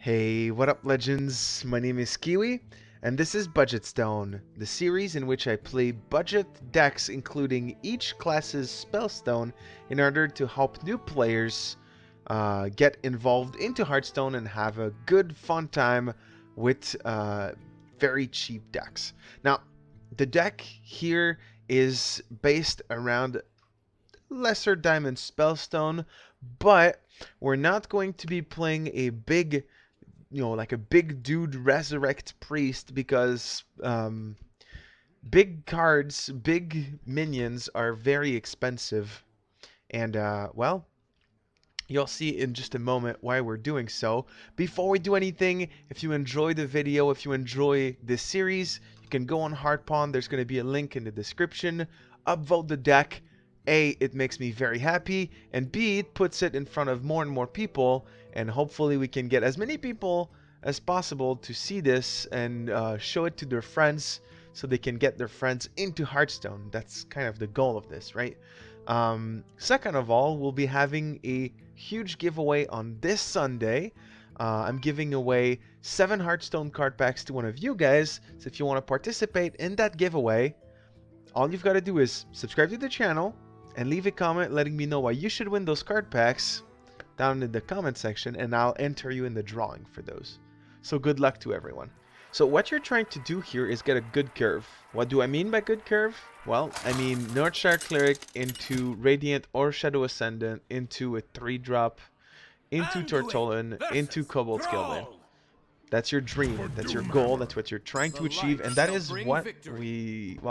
Hey, what up, legends? My name is Kiwi, and this is Budgetstone, the series in which I play budget decks including each class's spellstone in order to help new players get involved into Hearthstone and have a good, fun time with very cheap decks. Now, the deck here is based around lesser diamond spellstone, but we're not going to be playing a big like a big dude resurrect priest because big cards, big minions are very expensive. And, well, you'll see in just a moment why we're doing so. Before we do anything, if you enjoy the video, if you enjoy this series, you can go on Hearthpwn. There's going to be a link in the description. Upvote the deck. A, it makes me very happy, and B, it puts it in front of more and more people, and hopefully we can get as many people as possible to see this and show it to their friends so they can get their friends into Hearthstone. That's kind of the goal of this, right? Second of all, we'll be having a huge giveaway on this Sunday. I'm giving away 7 Hearthstone card packs to one of you guys, so if you want to participate in that giveaway, all you've got to do is subscribe to the channel and leave a comment letting me know why you should win those card packs down in the comment section, and I'll enter you in the drawing for those. So good luck to everyone. So what you're trying to do here is get a good curve. What do I mean by good curve? Well, I mean Northshire Cleric into Radiant or Shadow Ascendant into a 3-drop, into Tortollan, into Cobalt Skeleton. That's your dream, that's your goal, that's what you're trying to achieve, and that is what we've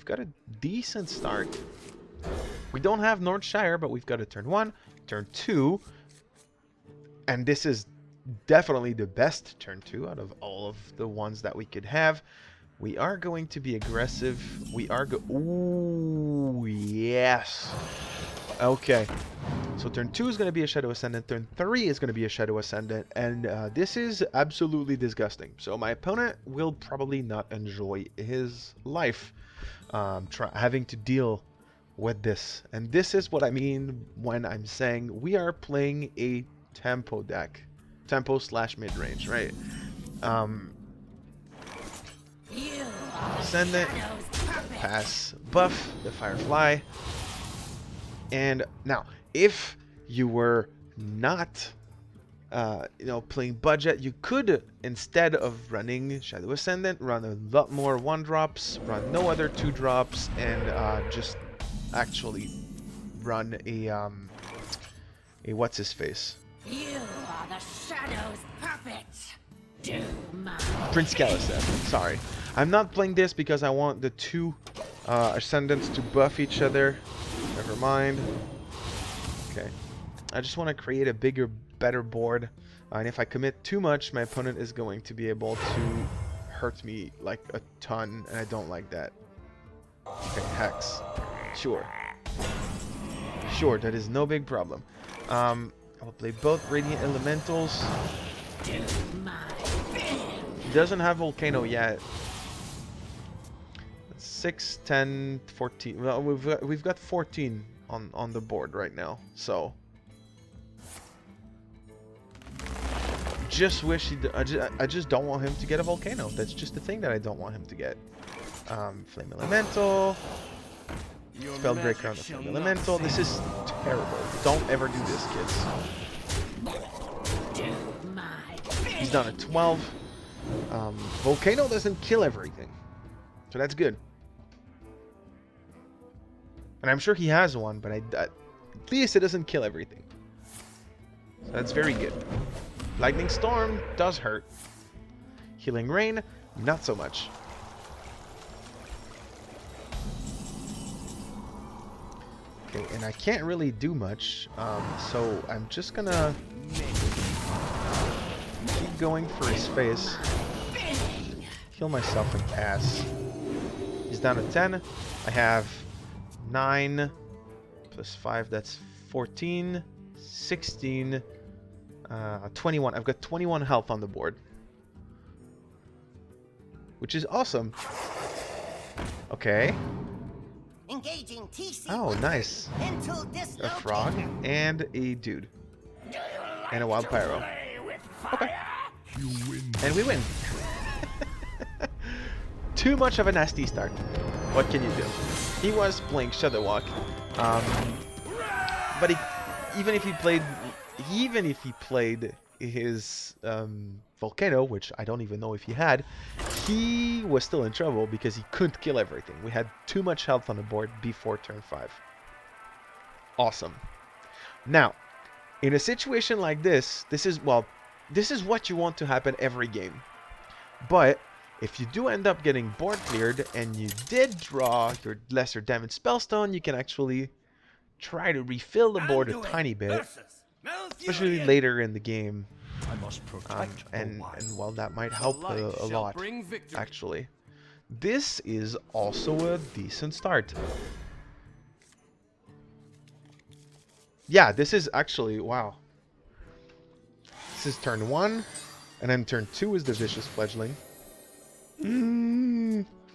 got a decent start. We don't have Northshire, but we've got a turn 1, turn 2, and this is definitely the best turn 2 out of all of the ones that we could have. We are going to be aggressive. We are ooh, yes. Okay. So turn 2 is going to be a Shadow Ascendant. Turn 3 is going to be a Shadow Ascendant. And this is absolutely disgusting. So my opponent will probably not enjoy his life having to deal with this. And this is what I mean when I'm saying we are playing a tempo deck. Tempo / mid-range, right? Ascendant, pass, buff the Firefly. And now, if you were not, playing budget, you could, instead of running Shadow Ascendant, run a lot more 1-drops, run no other 2-drops, and just actually run a what's his face? You are the Shadow's puppet. Do my Prince Caliseth. Sorry. I'm not playing this because I want the 2 Ascendants to buff each other. Never mind. Okay. I just want to create a bigger, better board. And if I commit too much, my opponent is going to be able to hurt me like a ton. And I don't like that. Okay, Hex. Sure. Sure, that is no big problem. I'll play both Radiant Elementals. He doesn't have Volcano yet. 6, 10, 14. Well, we've got 14 on the board right now. So just wish I just don't want him to get a Volcano. That's just the thing that I don't want him to get. Flame Elemental. Spellbreaker on the Flame Elemental. This is terrible. Don't ever do this, kids. He's down at 12. Volcano doesn't kill everything. So that's good. And I'm sure he has one, but at least it doesn't kill everything. So that's very good. Lightning Storm does hurt. Healing Rain, not so much. Okay, and I can't really do much, so I'm just gonna keep going for his face. Heal myself and pass. He's down to 10. I have 9 plus 5, that's 14, 16, 21. I've got 21 health on the board, which is awesome. Okay. engaging TC. Oh, nice. A frog and a dude. And a wild pyro. Okay. And we win. Too much of a nasty start. What can you do? He was playing Shadow Walk. But even if he played his Volcano, which I don't even know if he had, he was still in trouble because he couldn't kill everything. We had too much health on the board before turn 5. Awesome. Now, in a situation like this, this is what you want to happen every game. But if you do end up getting board cleared and you did draw your lesser damage spellstone, you can actually try to refill the board a tiny bit, especially later in the game. And well, that might help a lot, actually. This is also a decent start. Yeah, this is actually, wow. This is turn 1, and then turn 2 is the Vicious Fledgling.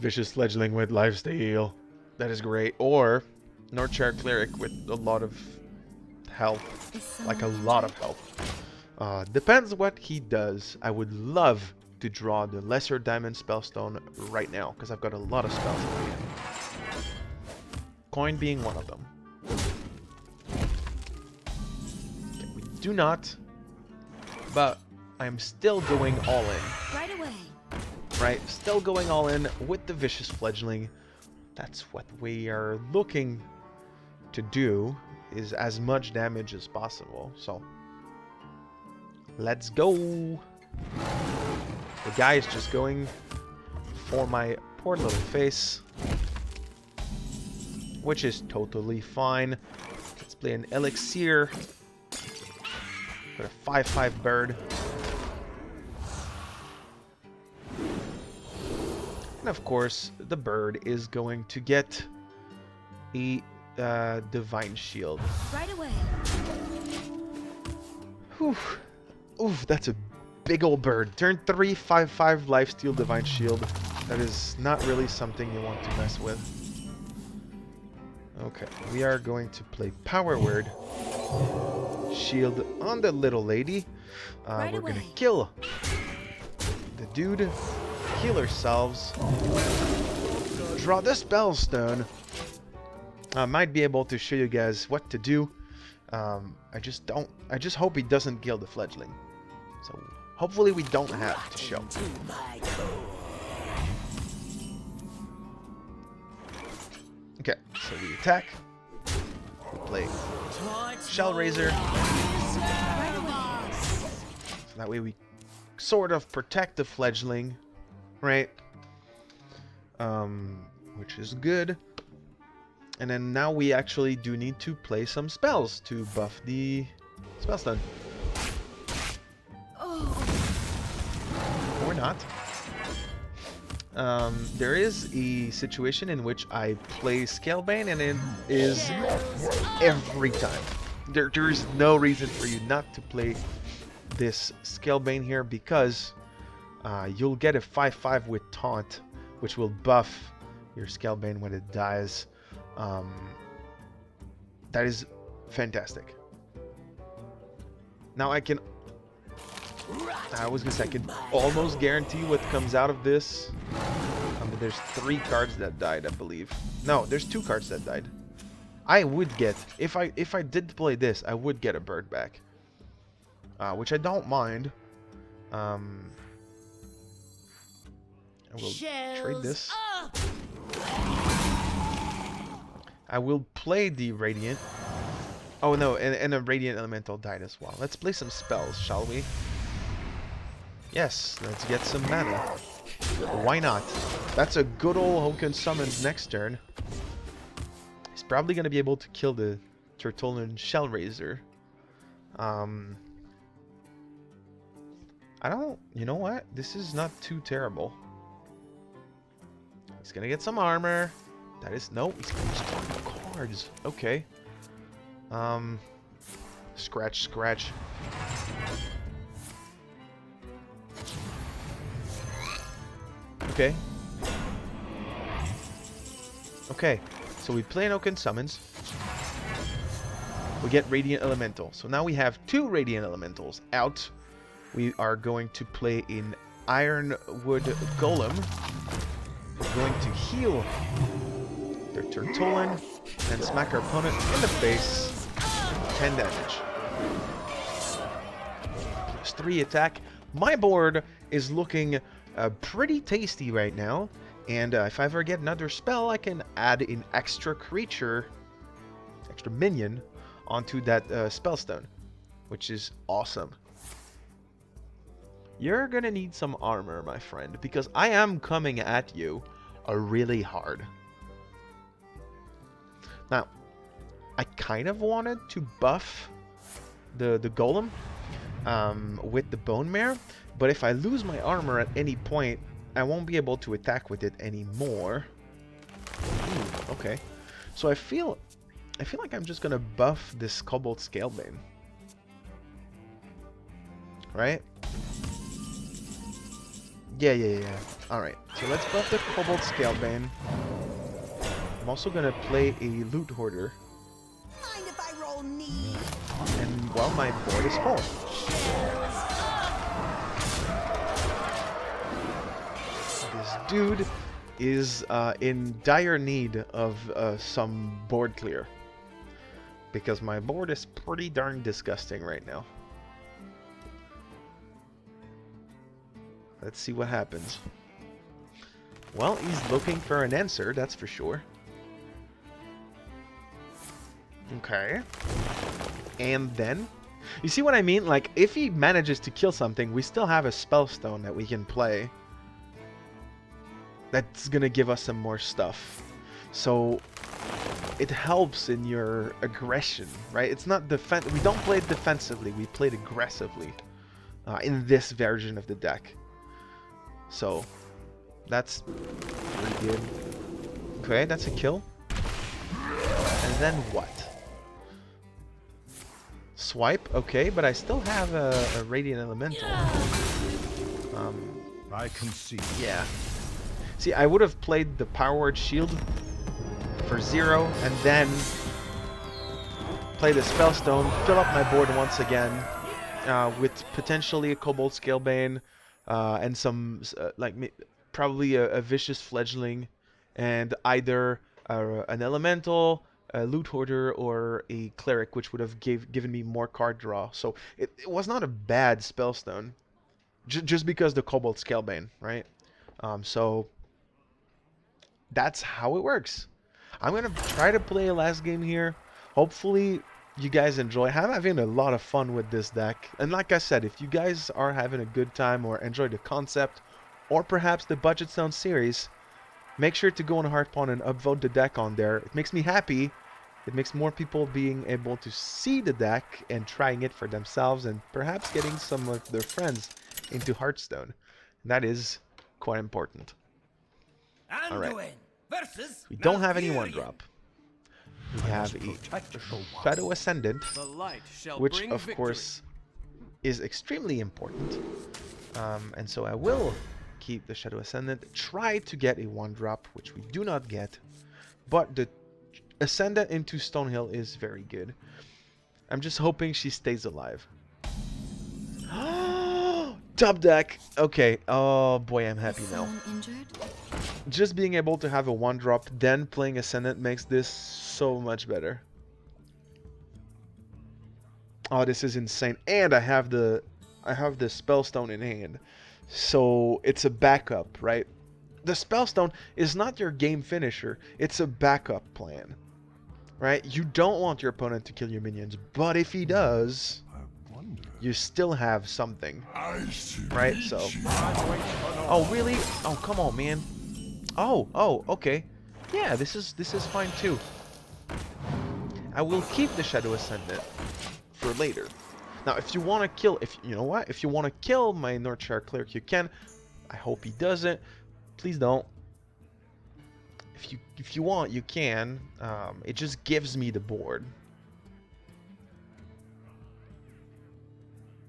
Vicious Fledgling with lifesteal. That is great. Or Northshire Cleric with a lot of health. Like a lot of health. Depends what he does. I would love to draw the Lesser Diamond Spellstone right now, because I've got a lot of spells in my hand. Coin being one of them. Okay, we do not, but I'm still going all in. Right away. Right, still going all in with the Vicious Fledgling. That's what we are looking to do, is as much damage as possible. So, let's go. The guy is just going for my poor little face, which is totally fine. Let's play an Elixir. Got a 5/5 bird. And of course, the bird is going to get a Divine Shield. Right away. Whew. Oof, that's a big old bird. Turn 3, 5/5 lifesteal Divine Shield. That is not really something you want to mess with. Okay, we are going to play Power Word. Shield on the little lady. We're gonna kill the dude. Heal ourselves. Draw the Spellstone. I might be able to show you guys what to do. I just hope he doesn't kill the fledgling. So hopefully we don't have to show. Okay, so we attack. We play Shell Razor. So that way we sort of protect the fledgling, right? Which is good. And then now we actually do need to play some spells to buff the spellstone. Or not. There is a situation in which I play Scalebane, and it is every time. There is no reason for you not to play this Scalebane here, because you'll get a 5/5 with Taunt, which will buff your Scalebane when it dies. That is fantastic. Now I was gonna say I can almost guarantee what comes out of this. There's 3 cards that died, I believe. No, there's 2 cards that died. I would get, if I did play this, I would get a bird back, which I don't mind. I will trade this. I will play the Radiant. Oh no, and a Radiant Elemental died as well. Let's play some spells, shall we? Yes, let's get some mana. Why not? That's a good old Hoken Summons next turn. He's probably going to be able to kill the Turtolian Shell Razor. I don't... You know what? This is not too terrible. He's going to get some armor. That is... No, he's going to just draw cards. Okay. Scratch, scratch. Okay. Okay, so we play an Hoken Summons. We get Radiant Elemental. So now we have 2 Radiant Elementals out. We are going to play in Ironwood Golem. We're going to heal their Turtolin and smack our opponent in the face. 10 damage. Plus 3 attack. My board is looking pretty tasty right now. And if I ever get another spell, I can add an extra creature, extra minion, onto that spellstone, which is awesome. You're gonna need some armor, my friend, because I am coming at you really hard. Now, I kind of wanted to buff the golem with the bone mare, but if I lose my armor at any point, I won't be able to attack with it anymore. Okay, so I feel like I'm just gonna buff this Cobalt Scalebane, right? Yeah. All right, so let's buff the Cobalt Scalebane. I'm also gonna play a Loot Hoarder. Mind if I roll knee? And well, my board is full. This dude is in dire need of some board clear, because my board is pretty darn disgusting right now. Let's see what happens. Well, he's looking for an answer, that's for sure. Okay. And then, you see what I mean? Like, if he manages to kill something, we still have a spellstone that we can play. That's gonna give us some more stuff. So, it helps in your aggression, right? It's not we don't play it defensively, we play it aggressively in this version of the deck. So, that's pretty good. Okay, that's a kill. And then what? Swipe, okay, but I still have a Radiant Elemental. I concede. Yeah. See, I would have played the Power Word Shield for 0, and then play the Spellstone, fill up my board once again, with potentially a Cobalt Scalebane, and some, probably a Vicious Fledgling, and either an Elemental, a Loot Hoarder, or a Cleric, which would have given me more card draw. So it was not a bad Spellstone, just because the Cobalt Scalebane, right? So that's how it works. I'm going to try to play a last game here. Hopefully you guys enjoy. I'm having a lot of fun with this deck. And like I said, if you guys are having a good time or enjoy the concept, or perhaps the Budgetstone series, make sure to go on Hearthpwn and upvote the deck on there. It makes me happy. It makes more people being able to see the deck and trying it for themselves, and perhaps getting some of their friends into Hearthstone. And that is quite important. Alright. We don't have any 1-drop. We have a Shadow Ascendant, which of course is extremely important. And so I will keep the Shadow Ascendant, try to get a 1-drop, which we do not get. But the Ascendant into Stonehill is very good. I'm just hoping she stays alive. Top deck! Okay, oh boy, I'm happy now. Just being able to have a 1-drop, then playing Ascendant makes this so much better. Oh, this is insane. And I have the Spellstone in hand. So it's a backup, right? The Spellstone is not your game finisher. It's a backup plan, right? You don't want your opponent to kill your minions, but if he does, you still have something, right? So, oh really? Oh, come on, man. Oh, okay. Yeah, this is fine too. I will keep the Shadow Ascendant for later. Now, if you want to kill, you know what? If you want to kill my Northshire Cleric, you can. I hope he doesn't. Please don't. If you want, you can. It just gives me the board.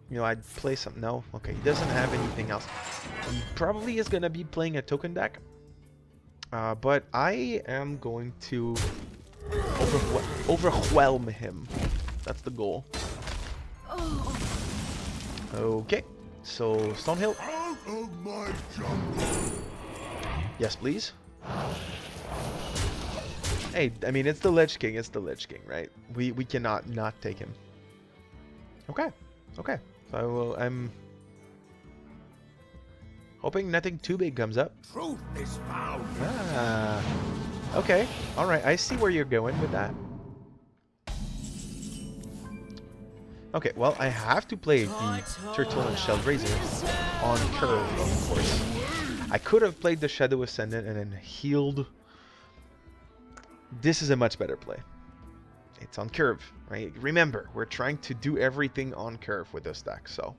You know, I'd play some. No, okay. He doesn't have anything else. He probably is gonna be playing a token deck. But I am going to overwhelm him. That's the goal. Okay. So, Stonehill. Out of my jungle. Yes, please. Hey, I mean, it's the Lich King. It's the Lich King, right? We cannot not take him. Okay. Okay. So I'm hoping nothing too big comes up. Truth is found. Ah. Okay. All right. I see where you're going with that. Okay. Well, I have to play the Turtle and Shell Razor on curve, of course. I could have played the Shadow Ascendant and then healed. This is a much better play. It's on curve, right? Remember, we're trying to do everything on curve with this deck, so.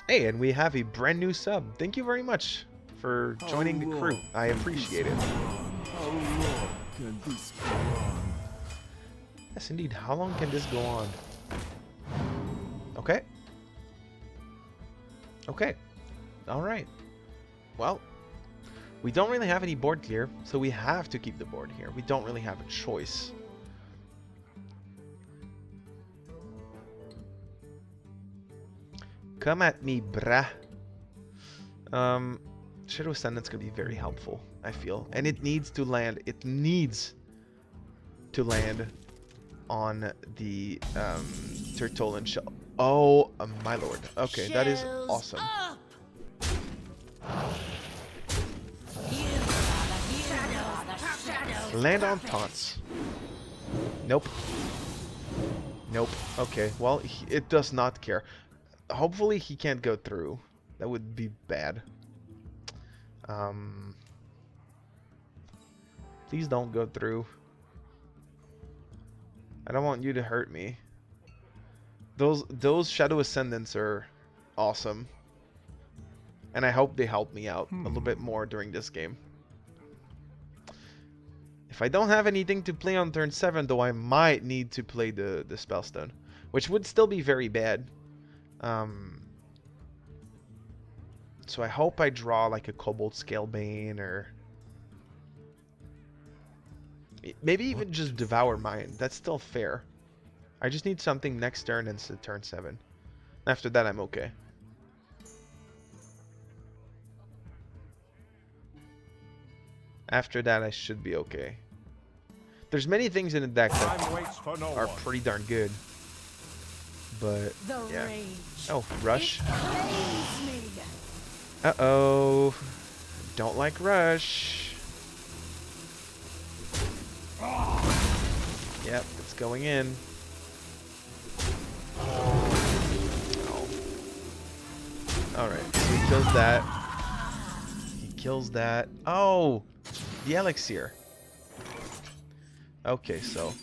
Hey, and we have a brand new sub. Thank you very much for joining the crew. I appreciate it. How long can this go on? Yes, indeed. How long can this go on? Okay. Okay. All right. Well, we don't really have any board clear, so we have to keep the board here. We don't really have a choice. Come at me, brah. Shadow Ascendant's gonna be very helpful, I feel. And it needs to land. It needs to land on the Turtle and Shell. Oh, my lord. Okay, that is awesome. Land on taunts. Nope. Nope. Okay, well, it does not care. Hopefully he can't go through. That would be bad. Please don't go through. I don't want you to hurt me. Those Shadow Ascendants are awesome. And I hope they help me out a little bit more during this game. If I don't have anything to play on turn 7, though, I might need to play the Spellstone, which would still be very bad. So I hope I draw like a Cobalt Scalebane, or maybe even just Devour Mine. That's still fair. I just need something next turn instead of turn 7. After that, I'm okay. After that, I should be okay. There's many things in the deck that are pretty darn good. But, yeah. Oh, Rush. Uh-oh. Don't like Rush. Yep, it's going in. Oh. Alright, so he kills that. He kills that. Oh! The Elixir. Okay, so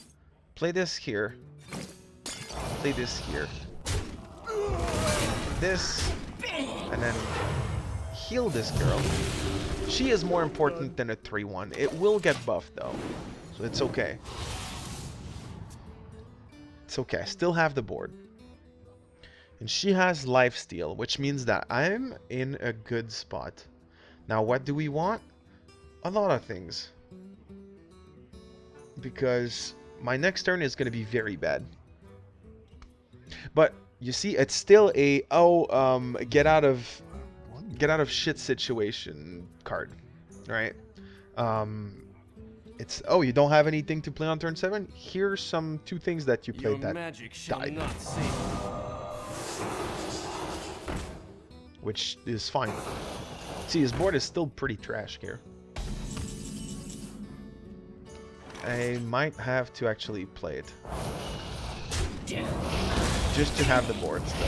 play this here. Play this here. This. And then heal this girl. She is more important than a 3-1. It will get buffed though. So it's okay. It's okay. I still have the board. And she has lifesteal, which means that I'm in a good spot. Now what do we want? A lot of things. Because my next turn is going to be very bad. But you see, it's still a get out of shit situation card, right? It's you don't have anything to play on turn 7. Here's some 2 things that you played that died, which is fine. See, his board is still pretty trash here. I might have to actually play it. Just to have the board still.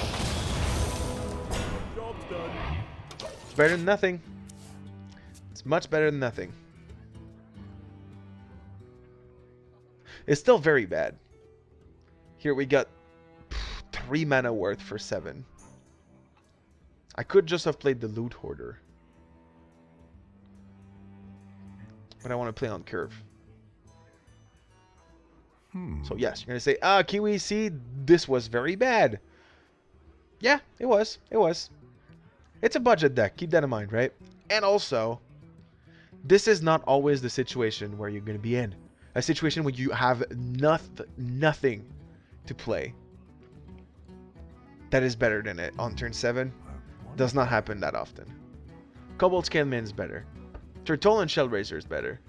Job's done. It's better than nothing. It's much better than nothing. It's still very bad. Here we got 3 mana worth for 7. I could just have played the Loot Hoarder. But I want to play on curve. So yes, you're going to say, Kiwi, see, this was very bad. Yeah, it was. It was. It's a budget deck. Keep that in mind, right? And also, this is not always the situation where you're going to be in. A situation where you have nothing to play. That is better than it on turn 7. Does not happen that often. Kobold Scaleman is better. Turtle and Shellraiser is better.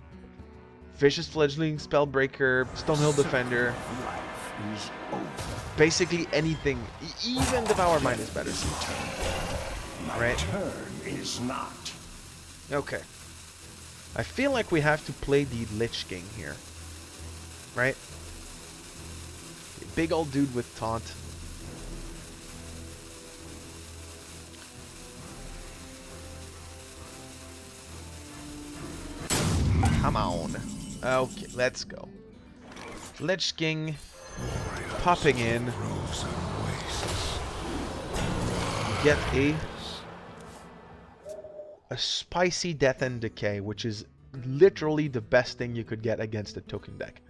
Vicious Fledgling, Spellbreaker, Stonehill Defender. Life is over. Basically anything, even Devour Mine is better. My Right? turn is not. Okay. I feel like we have to play the Lich King here. Right? Big old dude with taunt. Come on. Okay, let's go. Lich King popping in. Get a spicy Death and Decay, which is literally the best thing you could get against a token deck.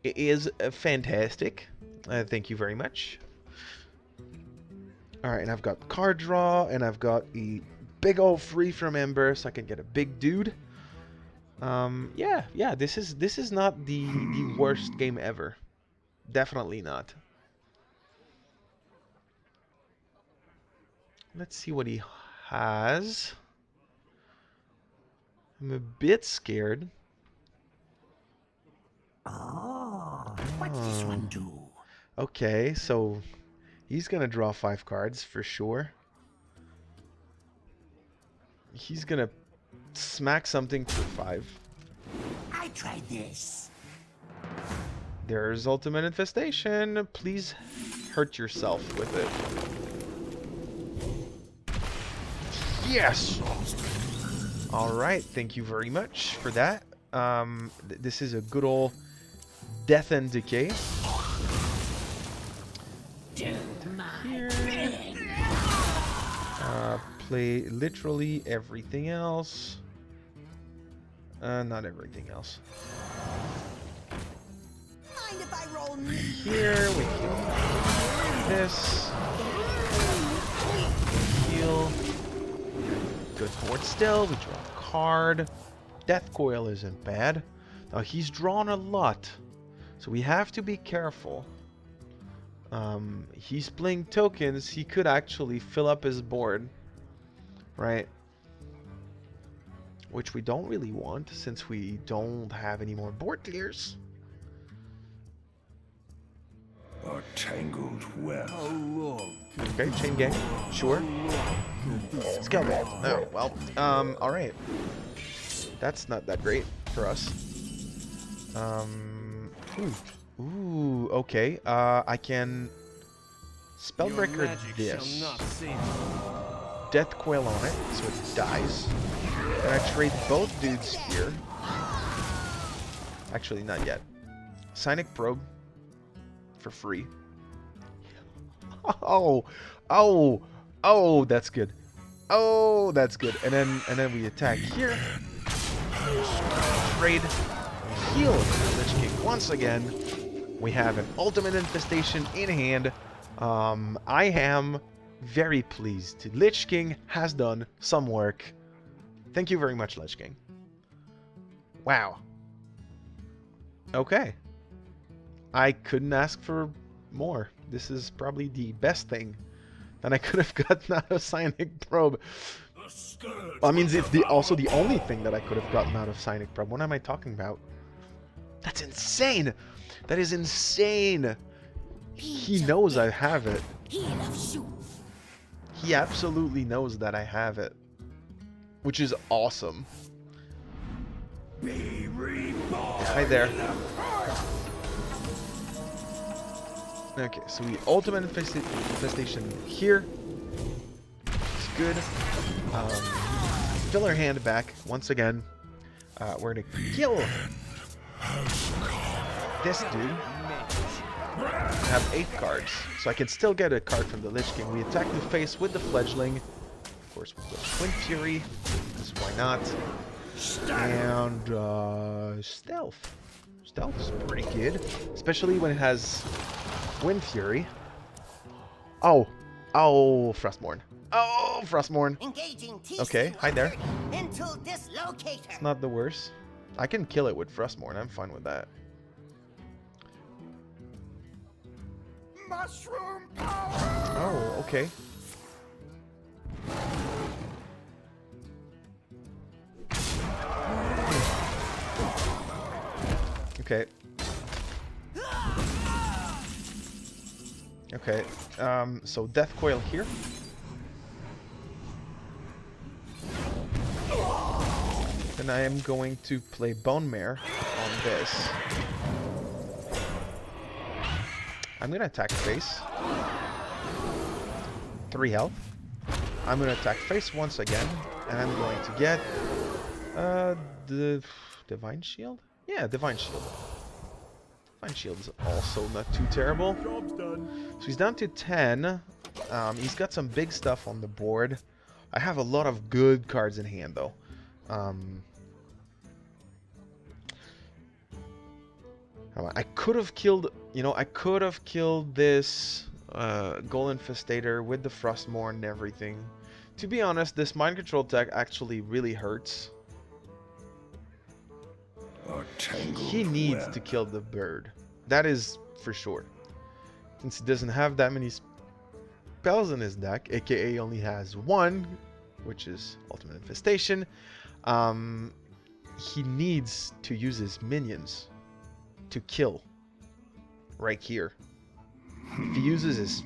It is fantastic. Thank you very much. Alright, and I've got card draw, and I've got a big old free from Ember, so I can get a big dude. Yeah, this is not the worst game ever. Definitely not. Let's see what he has. I'm a bit scared. Oh, what's this one do? Okay, so he's gonna draw 5 cards for sure. He's gonna smack something for 5. I tried this. There's Ultimate Infestation. Please hurt yourself with it. Yes! Alright, thank you very much for that. This is a good old Death and Decay. Do my Here. bidding. Play literally everything else. Not everything else. Mind if I roll me? Here we can do this. Heal. Good board still. We draw a card. Death Coil isn't bad. Now he's drawn a lot, so we have to be careful. He's playing tokens. He could actually fill up his board, right? Which we don't really want since we don't have any more board clears. A tangled web. Okay, chain gang, sure. Scalpel. Oh, well, alright. That's not that great for us. Ooh, okay. I can Spellbreaker this. Death Coil on it, so it dies. And I trade both dudes here. Actually, not yet. Psionic Probe for free. Oh, that's good. Oh, that's good. And then we attack here. Trade. Heal the Lich King once again. We have an Ultimate Infestation in hand. I am very pleased. Lich King has done some work. Thank you very much, Lich King. Wow. Okay. I couldn't ask for more. This is probably the best thing that I could have gotten out of Psionic Probe. Well, I mean, it's also the only thing that I could have gotten out of Psionic Probe. What am I talking about? That's insane! That is insane! He knows I have it. He loves you. He absolutely knows that I have it. Which is awesome. Hi there. Okay, so we Ultimate Infestation here. It's good. Fill our hand back once again. We're gonna kill this dude. I have 8 cards, so I can still get a card from the Lich King. We attack the face with the Fledgling. Of course, with the Twin Fury, because why not? And Stealth. Stealth's pretty good, especially when it has Wind Fury. Oh, Frostmourne. Oh, Frostmourne. Engaging TC Okay, hi there. into dislocator. It's not the worst. I can kill it with Frostmourne. I'm fine with that. Mushroom power! Oh, okay. Okay. Okay. So Death Coil here. Then I am going to play Bone Mare on this. I'm gonna attack face. 3 health. I'm gonna attack face once again, and I'm going to get the Divine Shield? Yeah, Divine Shield. Divine Shield's also not too terrible. Job's done. So he's down to 10. He's got some big stuff on the board. I have a lot of good cards in hand, though. I could have killed, I could have killed this Gold Infestator with the Frostmourne and everything. To be honest, this mind control tech actually really hurts. He needs to kill the bird. That is for sure. Since he doesn't have that many spells in his deck, aka only has 1, which is Ultimate Infestation, he needs to use his minions to kill right here. If he uses his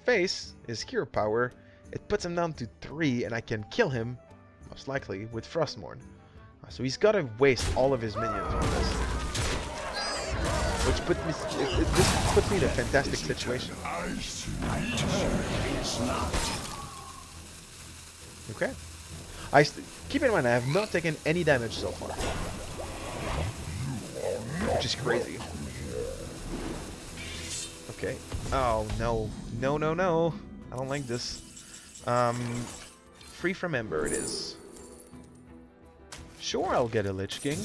face, his hero power, it puts him down to 3, and I can kill him, most likely, with Frostmourne. So he's got to waste all of his minions on this. Which puts me, this puts me in a fantastic situation. Okay. Keep in mind, I have not taken any damage so far. Which is crazy. Okay. Oh, no. No, no, no. I don't like this. Free from Ember it is. Sure, I'll get a Lich King.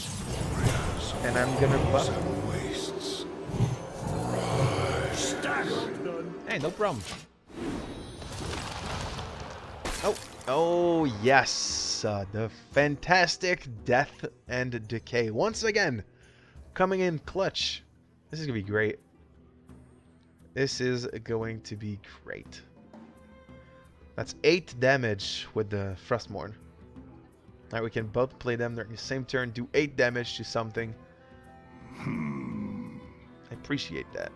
And I'm gonna buff. Hey, no problem. Oh, yes. The fantastic Death and Decay. Once again, coming in clutch. This is gonna be great. This is going to be great. That's 8 damage with the Frostmourne. Now we can both play them during the same turn, do 8 damage to something. I appreciate that.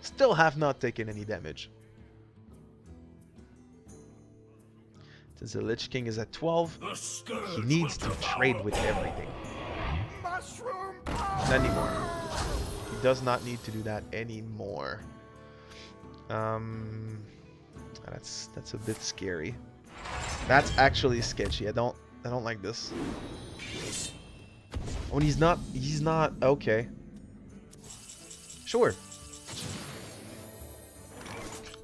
Still have not taken any damage. Since the Lich King is at 12, he needs to trade with everything. Not anymore. He does not need to do that anymore. That's a bit scary. That's actually sketchy. I don't like this. When he's not okay. Sure.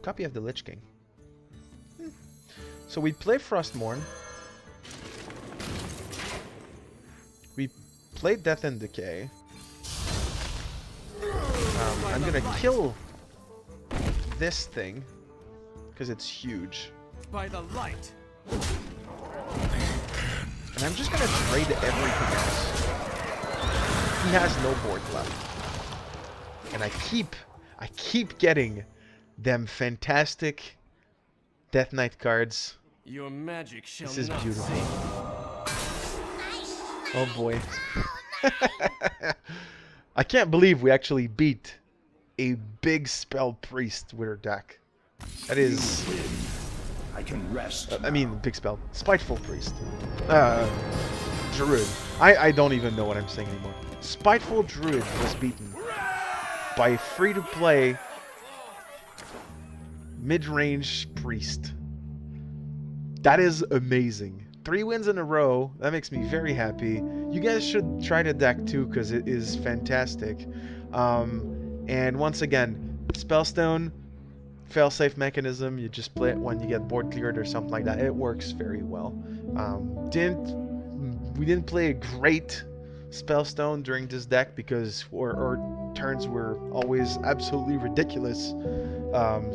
Copy of the Lich King. So we play Frostmourne. We play Death and Decay. I'm gonna kill this thing because it's huge. By the light. And I'm just gonna trade everything else. He has no board left. And I keep getting them fantastic Death Knight cards. Your magic shall This is not beautiful. save. Oh boy. I can't believe we actually beat a big spell priest with her deck. That is... I can rest. I mean, big spell. Spiteful priest. Druid. I don't even know what I'm saying anymore. Spiteful Druid was beaten by free-to-play mid-range priest. That is amazing. 3 wins in a row. That makes me very happy. You guys should try the deck too, because it is fantastic. And once again, Spellstone, fail-safe mechanism. You just play it when you get board cleared or something like that. It works very well. We didn't play a great Spellstone during this deck because our turns were always absolutely ridiculous.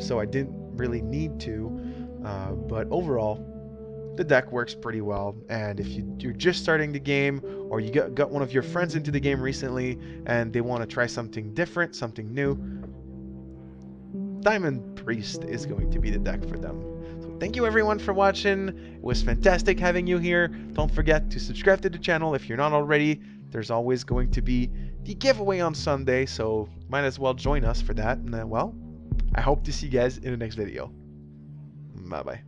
So I didn't really need to. But overall, the deck works pretty well. And if you're just starting the game, or you got one of your friends into the game recently and they want to try something different, something new, Diamond Priest is going to be the deck for them. So thank you everyone for watching. It was fantastic having you here. Don't forget to subscribe to the channel if you're not already. There's always going to be the giveaway on Sunday, so might as well join us for that. And well, I hope to see you guys in the next video. Bye bye.